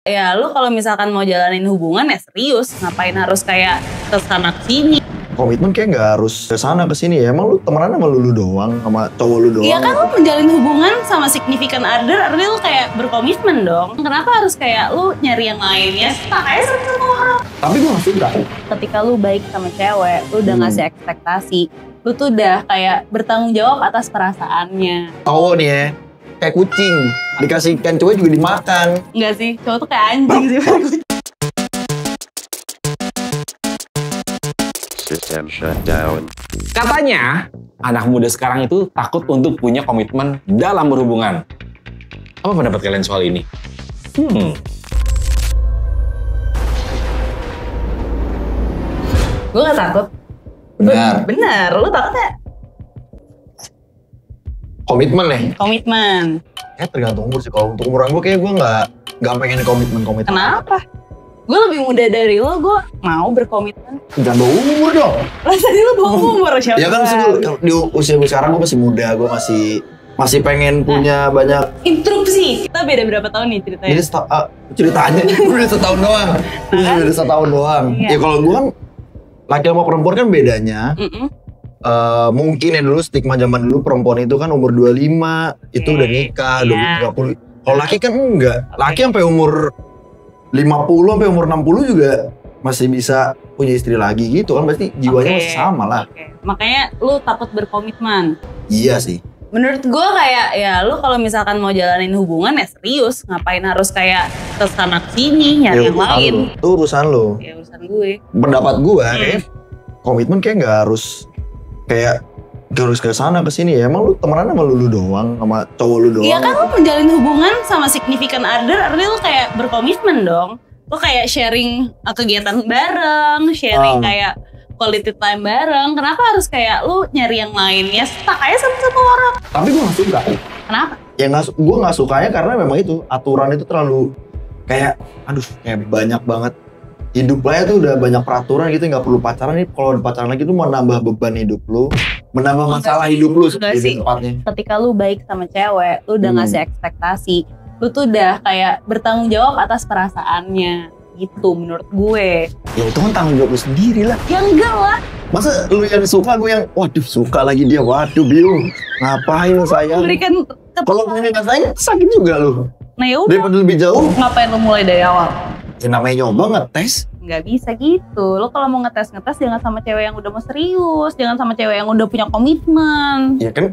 ya lu kalau misalkan mau jalanin hubungan ya serius, ngapain harus kayak kesana kesini. Komitmen kayak nggak harus kesana kesini ya. Emang lu temenan sama lu doang, sama cowok lu doang? Iya kan lu menjalin hubungan sama significant other, artinya lu kayak berkomitmen dong. Kenapa harus kayak lu nyari yang lain ya? Kayak sama orang. Tapi gue gak suka. Ketika lu baik sama cewek, lu udah ngasih ekspektasi. Lu tuh udah kayak bertanggung jawab atas perasaannya. Cowok nih ya, kayak kucing. Dikasih ikan cowok juga dimakan. Enggak sih, cowok tuh kayak anjing sih. System shut down. Katanya, anak muda sekarang itu takut untuk punya komitmen dalam berhubungan. Apa pendapat kalian soal ini? Gue gak takut. Benar. Bener, lu takut ya? Komitmen nih. Komitmen. Ya tergantung umur sih. Kalau untuk umuran gue kayak gue nggak pengen komitmen. Kenapa? Gue lebih muda dari lo, gue mau berkomitmen. Jangan bawa umur dong. Lah tadi lo bawa umur siapa? Ya kan di usia gue sekarang gue masih muda. Gue masih pengen punya banyak. Interupsi. Kita beda berapa tahun nih ceritanya? Jadi ceritanya udah setahun doang. Udah setahun doang. Iya. Ya kalau gue kan laki sama perempuan kan bedanya. Mungkin ya dulu stigma zaman dulu perempuan itu kan umur 25 itu udah nikah, 30. Kalau laki kan enggak. Laki sampai umur 50 sampai umur 60 juga masih bisa punya istri lagi gitu kan, berarti jiwanya masih sama lah. Makanya lu takut berkomitmen. Iya sih. Menurut gue kayak ya lu kalau misalkan mau jalanin hubungan ya serius, ngapain harus kayak kesana kesini nyari yang lain. Itu urusan lo. Ya urusan gue. Pendapat gue kayak komitmen kayak nggak harus ke sana ke sini ya. Emang lu temenan sama lu doang, sama cowok lu doang? Iya kan lu menjalin hubungan sama significant other, artinya lu kayak berkomitmen dong. Lu kayak sharing kegiatan bareng, sharing kayak quality time bareng. Kenapa harus kayak lu nyari yang lain ya? Kayak sama orang. Tapi gue gak suka. Kenapa? Ya gue gak sukanya karena memang itu aturan itu terlalu kayak kayak banyak banget. Hidup lah tuh udah banyak peraturan gitu, nggak perlu pacaran nih. Kalau pacaran lagi tuh mau nambah beban hidup lu, menambah masalah hidup lu seperti tepatnya. Ketika lu baik sama cewek, lu udah ngasih ekspektasi, lu tuh udah kayak bertanggung jawab atas perasaannya gitu menurut gue. Ya itu kan tanggung jawab lu sendiri lah. Ya enggak lah. Masa lu yang suka, gue yang waduh suka lagi dia, waduh Biu ngapain sayang. Berikan kalau ini nggak sayang sakit juga lu. Nah yaudah. Daripada lebih jauh. Ngapain lu mulai dari awal? Ya namanya nyoba ngetes. Nggak bisa gitu. Lo kalau mau ngetes jangan sama cewek yang udah mau serius, jangan sama cewek yang udah punya komitmen. Ya kan,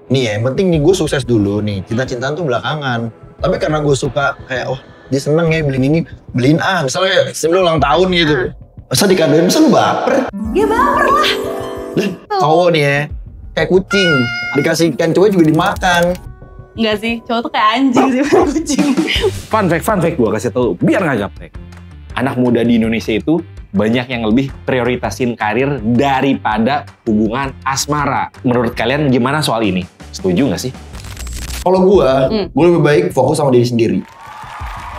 nih ya yang penting nih gue sukses dulu nih. Cinta-cintaan tuh belakangan. Tapi karena gue suka kayak dia seneng ya beliin ini, beliin misalnya sebelum ulang tahun gitu. Masa dikadoin, masa lu baper? Ya baper lah. Cowok nih ya, kayak kucing. Dikasih ikan cowok juga dimakan. Enggak sih, cowok tuh kayak anjing sih, kucing. Fun fact gue kasih tau biar nggak gaptek. Anak muda di Indonesia itu banyak yang lebih prioritasin karir daripada hubungan asmara. Menurut kalian gimana soal ini? Setuju nggak sih? Kalau gue lebih baik fokus sama diri sendiri.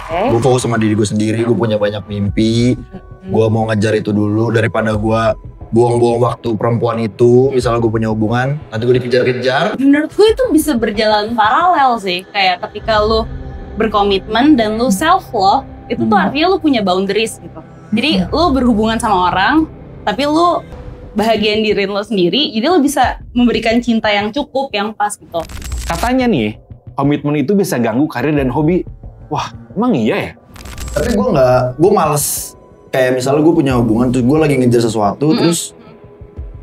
Gue fokus sama diri gue sendiri, gue punya banyak mimpi. Gue mau ngejar itu dulu daripada gue buang-buang waktu perempuan itu. Misalnya gue punya hubungan, nanti gue dikejar-kejar. Menurut gue itu bisa berjalan paralel sih. Kayak ketika lu berkomitmen dan lu self-love, itu tuh artinya lu punya boundaries gitu. Jadi lu berhubungan sama orang, tapi lu bahagiain diri lu sendiri, jadi lu bisa memberikan cinta yang cukup, yang pas gitu. Katanya nih, komitmen itu bisa ganggu karir dan hobi. Wah, emang iya ya? Tapi gue males. Kayak misalnya gue punya hubungan, terus gue lagi ngejar sesuatu, terus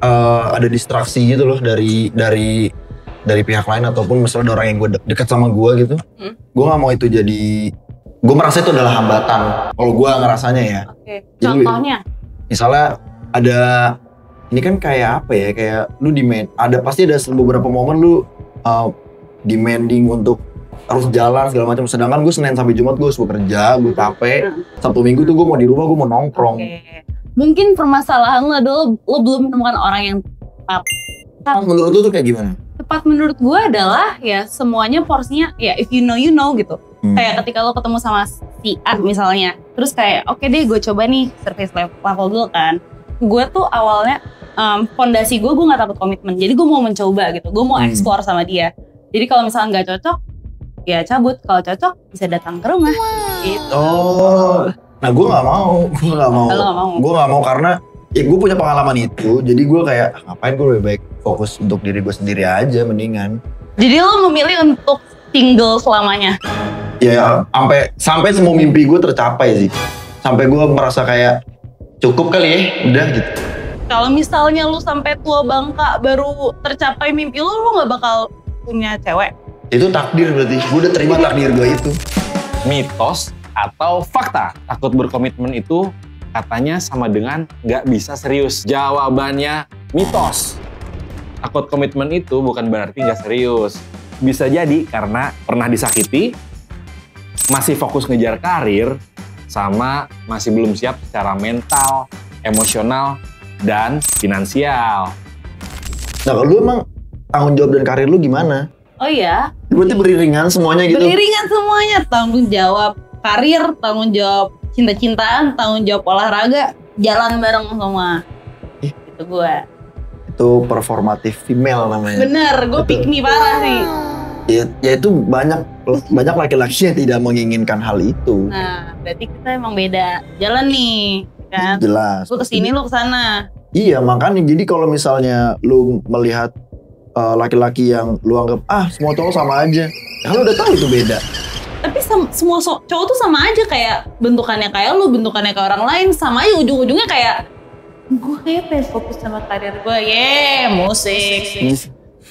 ada distraksi gitu loh dari pihak lain ataupun misalnya ada orang yang gue dekat sama gue gitu. Gue nggak mau itu jadi, gue merasa itu adalah hambatan. Kalau gue ngerasanya ya. Contohnya? Misalnya ada, ini kan kayak apa ya? Kayak lu pasti ada beberapa momen lu demanding untuk harus jalan segala macam. Sedangkan gue Senin sampai Jumat gue harus bekerja, gue capek. Sabtu Minggu tuh gue mau di rumah, gue mau nongkrong. Mungkin permasalahan lo adalah lo belum menemukan orang yang tepat. Menurut lu tuh kayak gimana? Tepat menurut gue adalah ya semuanya porsinya ya if you know you know gitu. Kayak ketika lo ketemu sama si A misalnya, terus kayak oke deh gue coba nih service level dulu kan. Gue tuh awalnya fondasi gue nggak takut komitmen, jadi gue mau mencoba gitu, gue mau explore sama dia. Jadi kalau misalnya nggak cocok, ya cabut. Kalau cocok bisa datang ke rumah. Gitu. Oh. Nah gue nggak mau. Lo nggak mau? Gue nggak mau karena ya gue punya pengalaman itu. Jadi gue kayak ngapain gue lebih baik fokus untuk diri gue sendiri aja mendingan. Jadi lo memilih untuk single selamanya? Ya sampai semua mimpi gue tercapai sih. Sampai gue merasa kayak cukup kali ya, udah gitu. Kalau misalnya lu sampai tua bangka baru tercapai mimpi lu nggak bakal punya cewek? Itu takdir berarti. Gue udah terima takdir gue itu. Mitos atau fakta? Takut berkomitmen itu katanya sama dengan nggak bisa serius. Jawabannya mitos. Takut komitmen itu bukan berarti nggak serius. Bisa jadi karena pernah disakiti, masih fokus ngejar karir, sama masih belum siap secara mental, emosional, dan finansial. Nah kalau lu emang tanggung jawab dan karir lu gimana? Oh iya? Berarti beriringan semuanya gitu? Beriringan semuanya, tanggung jawab karir, tanggung jawab cinta-cintaan, tanggung jawab olahraga, jalan bareng semua. Itu gue. Itu performative female namanya. Bener, gue pick me parah sih. Ya itu banyak laki-laki yang tidak menginginkan hal itu. Nah, berarti kita emang beda jalan nih, kan? Jelas. Lu kesini, lu kesana. Iya, makanya jadi kalau misalnya lu melihat laki-laki yang lu anggap semua cowok sama aja, ya lu udah tahu itu beda. Tapi semua cowok tuh sama aja, kayak bentukannya kayak lu, bentukannya kayak orang lain, sama aja ujung-ujungnya kayak gue kayak pengen fokus sama karir gue, musik.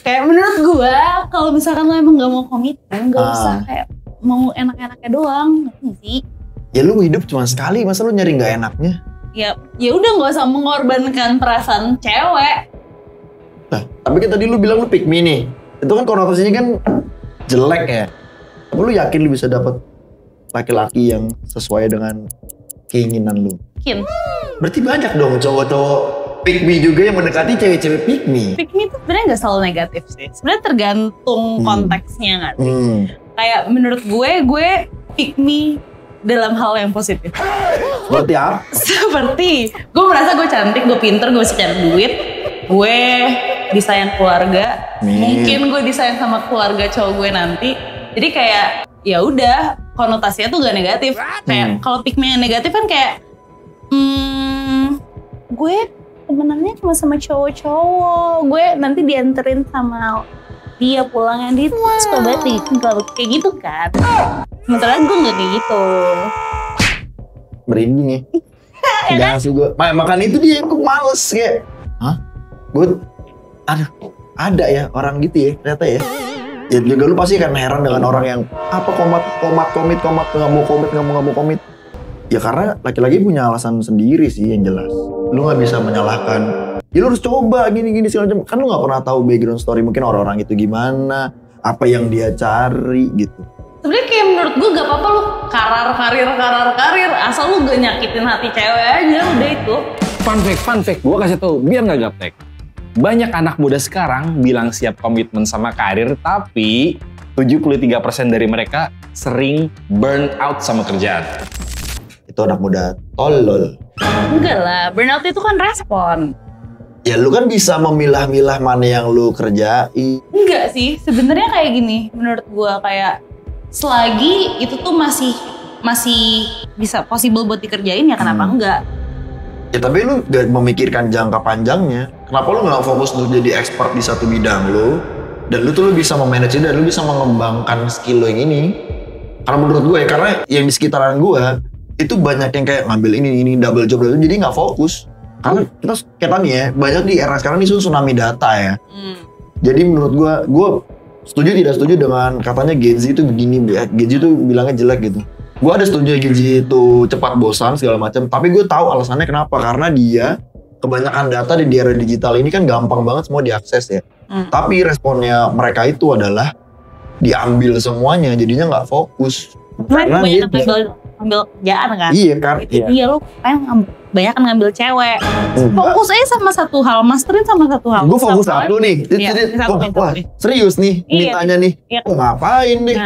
Kayak menurut gue, kalau misalkan lo emang gak mau komitmen, gak usah kayak mau enak-enaknya doang, ngerti sih? Ya lu hidup cuma sekali, masa lu nyari gak enaknya? Ya udah nggak usah mengorbankan perasaan cewek. Nah, tapi kan tadi lu bilang lu pick me nih, itu kan konotasinya kan jelek ya. Tapi lu yakin lu bisa dapet laki-laki yang sesuai dengan keinginan lu? Yakin. Berarti banyak dong cowok-cowok pick me juga yang mendekati cewek-cewek pick me. Pick me itu sebenarnya nggak selalu negatif sih. Sebenarnya tergantung konteksnya nggak sih. Kayak menurut gue pick me dalam hal yang positif. Seperti apa? Seperti gue merasa gue cantik, gue pinter, gue bisa cari duit, gue disayang keluarga. Mungkin gue disayang sama keluarga cowok gue nanti. Jadi kayak ya udah konotasinya tuh gak negatif. Kayak kalau pick me yang negatif kan kayak gue temenannya cuma sama cowok-cowok, gue nanti dianterin sama dia pulangnya di Sukabumi, kayak gitu kan. Sementara gue gak kayak gitu. Merinding ya. Enggak sih gue. Makan itu dia gue males kayak. Hah? Gue ada ya orang gitu ya ternyata ya. Ya juga lu pasti akan heran dengan orang yang apa komit nggak mau komit. Ya karena laki-laki punya alasan sendiri sih yang jelas. Lu nggak bisa menyalahkan. Ya lu harus coba gini segala macam. Kan lu nggak pernah tahu background story mungkin orang-orang itu gimana, apa yang dia cari gitu. Sebenarnya kayak menurut gue gak apa-apa lu karir, asal lu gak nyakitin hati cewek aja, udah itu. Fun fact, gue kasih tau biar gak gaptek. Banyak anak muda sekarang bilang siap komitmen sama karir, tapi 73% dari mereka sering burn out sama kerjaan. Itu anak muda tolol. Enggak lah, burnout itu kan respon. Ya lu kan bisa memilah-milah mana yang lu kerjain. Enggak sih, sebenarnya kayak gini, menurut gue kayak selagi itu tuh masih bisa possible buat dikerjain ya kenapa enggak? Ya tapi lu gak memikirkan jangka panjangnya. Kenapa lu gak fokus untuk jadi expert di satu bidang lu, dan lu bisa memanage dan lu bisa mengembangkan skill lu yang ini. Karena menurut gue ya, karena yang di sekitaran gue itu banyak yang kayak ngambil ini double job jadi nggak fokus. Karena kita nih ya, banyak di era sekarang ini tsunami data ya. Jadi menurut gue setuju tidak setuju dengan katanya Gen Z itu begini, Gen Z itu bilangnya jelek gitu. Gue ada setuju Gen Z itu cepat bosan segala macam, tapi gue tahu alasannya kenapa. Karena dia kebanyakan data di era digital ini kan gampang banget semua diakses ya. Tapi responnya mereka itu adalah diambil semuanya, jadinya nggak fokus. Karena banyak ngambil kerjaan kan? Iya kan? Iya lu pengen banyak ngambil cewek. Fokus aja sama satu hal, masterin sama satu hal. Gue fokus satu nih. Wah, serius nih mintanya nih. Ngapain nih?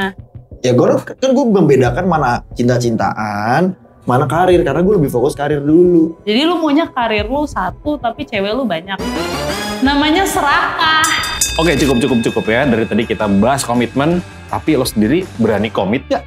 Ya gue kan gue membedakan mana cinta-cintaan, mana karir. Karena gue lebih fokus karir dulu. Jadi lu maunya karir lu satu tapi cewek lu banyak. Namanya serakah. Oke, cukup ya. Dari tadi kita bahas komitmen, tapi lo sendiri berani komit gak?